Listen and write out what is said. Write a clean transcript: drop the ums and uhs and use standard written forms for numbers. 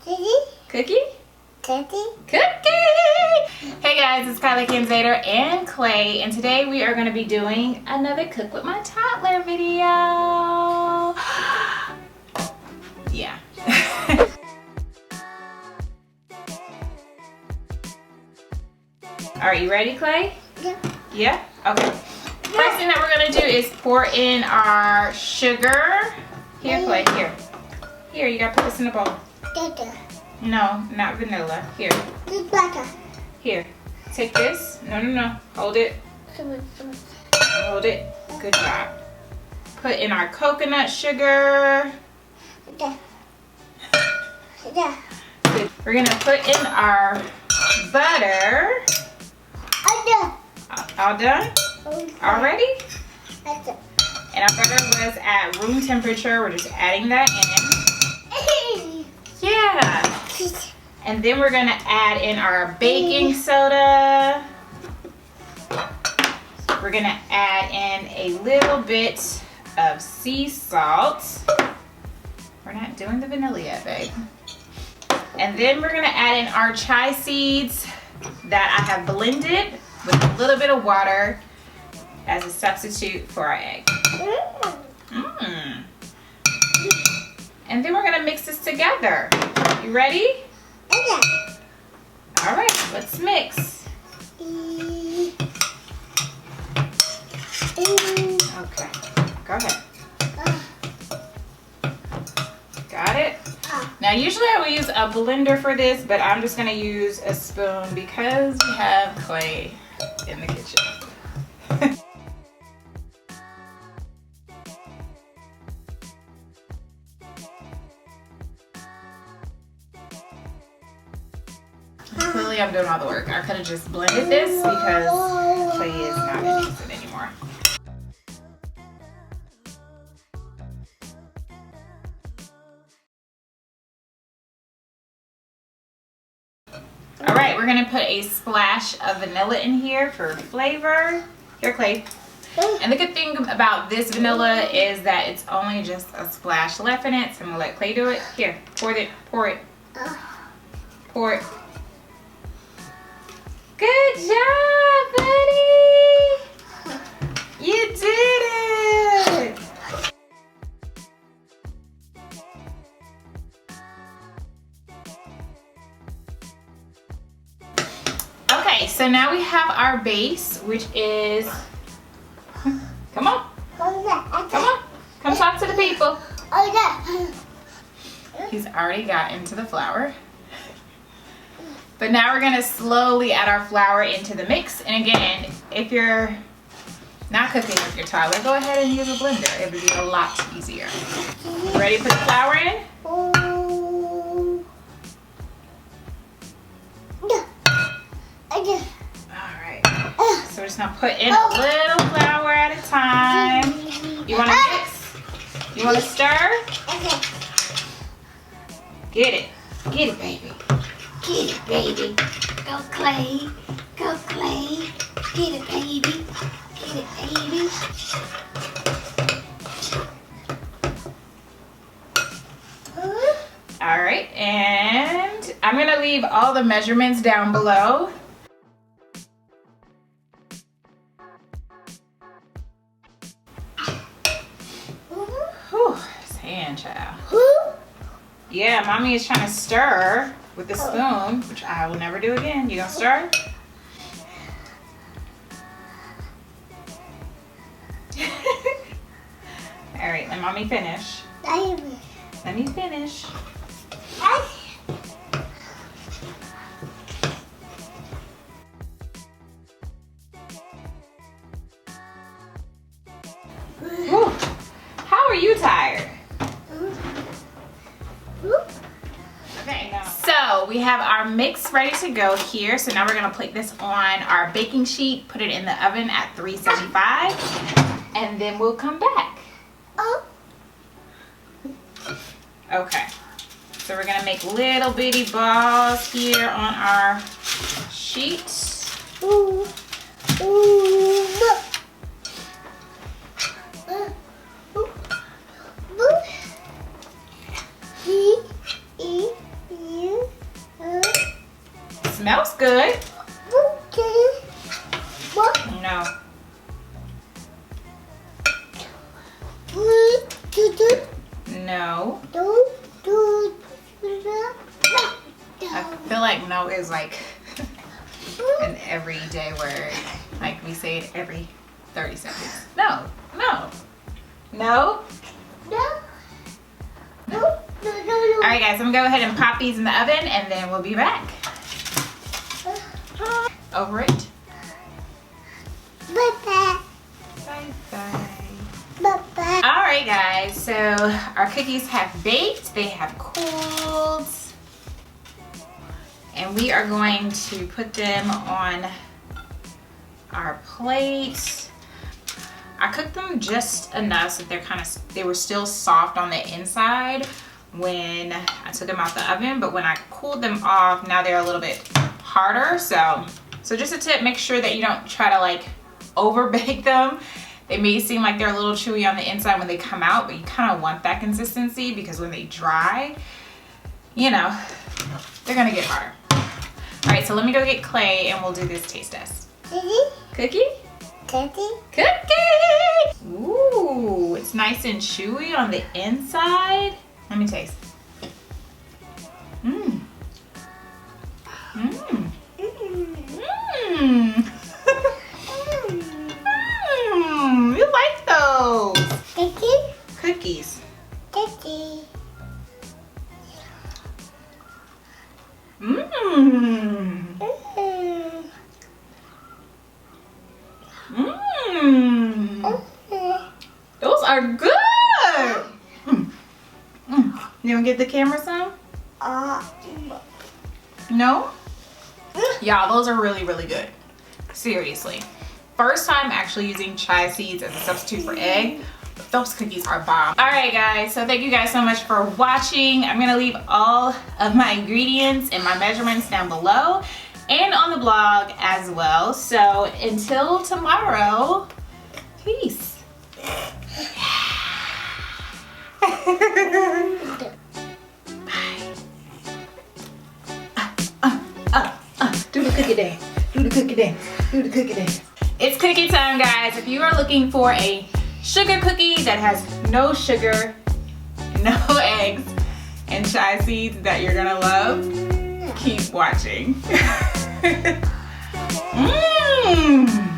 Cookie? Cookie! Hey guys, it's Kyla and Klay, and today we are going to be doing another Cook with My Toddler video. Yeah. Are you ready, Klay? Yeah. Yeah? Okay. First thing that we're going to do is pour in our sugar. Here, Klay, here. Here, you got to put this in the bowl. No, not vanilla. Here. Butter. Here. Take this. No. Hold it. Hold it. Good job. Put in our coconut sugar. Good. We're going to put in our butter. All done? Already? And our butter was at room temperature. We're just adding that in. Yeah. And then we're gonna add in our baking soda. We're gonna add in a little bit of sea salt. We're not doing the vanilla yet, babe. And then we're gonna add in our chai seeds that I have blended with a little bit of water as a substitute for our egg. And then we're gonna mix this together. You ready? Okay. All right, let's mix. Okay, go ahead. Got it? Now usually I would use a blender for this, but I'm just gonna use a spoon because we have Klay in the kitchen. Clearly I'm doing all the work. I could have just blended this because Klay is not interested anymore. All right, we're gonna put a splash of vanilla in here for flavor. Here, Klay. And the good thing about this vanilla is that it's only just a splash left in it, so I'm gonna let Klay do it. Here, pour it. Good job, buddy! You did it! Okay, so now we have our base, which is... Come on. Come talk to the people. He's already got into the flour. But now we're gonna slowly add our flour into the mix. And again, if you're not cooking with your toddler, go ahead and use a blender. It would be a lot easier. Ready to put the flour in? Alright. So we're just gonna put in a little flour at a time. You wanna mix? You wanna stir? Get it, baby. Get it, baby. Go, Klay. Go, Klay. Get it, baby. Get it, baby. All right, and I'm gonna leave all the measurements down below. Whew, this hand, child. Yeah, mommy is trying to stir with the spoon, which I will never do again. You gonna stir? All right, let mommy finish. Let me finish. Whew. How are you tired? Okay, so we have our mix ready to go here. So now we're gonna place this on our baking sheet, put it in the oven at 375, and then we'll come back. Okay, so we're gonna make little bitty balls here on our sheet. smells good. Okay. What? No. No. I feel like no is like an everyday word. Like we say it every 30 seconds. No. No. No. Alright guys, I'm gonna go ahead and pop these in the oven and then we'll be back. Over it. Bye-bye. Bye-bye. Bye-bye. Alright guys, so our cookies have baked, they have cooled, and we are going to put them on our plate. I cooked them just enough so they were still soft on the inside when I took them out the oven, but when I cooled them off, now they're a little bit harder. So just a tip, make sure that you don't try to like over bake them. They may seem like they're a little chewy on the inside when they come out, but you kind of want that consistency because when they dry, you know, they're gonna get harder. All right, so let me go get Klay and we'll do this taste test. Cookie? Cookie? Cookie! Ooh, it's nice and chewy on the inside. Let me taste. Mmm. Mmm. Mmm. You like those? Cookie? Cookies. Cookie. Mmm. Mmm. Those are good. You gonna get the camera some? No? Y'all, those are really, really good. Seriously. First time actually using chia seeds as a substitute for egg. Those cookies are bomb. All right guys, so thank you guys so much for watching. I'm gonna leave all of my ingredients and my measurements down below and on the blog as well. So until tomorrow, peace. Bye. Do the cookie dance. Do the cookie dance. Do the cookie dance. It's cookie time, guys. If you are looking for a sugar cookie that has no sugar, no eggs, and chia seeds that you're gonna love, keep watching. Mmm.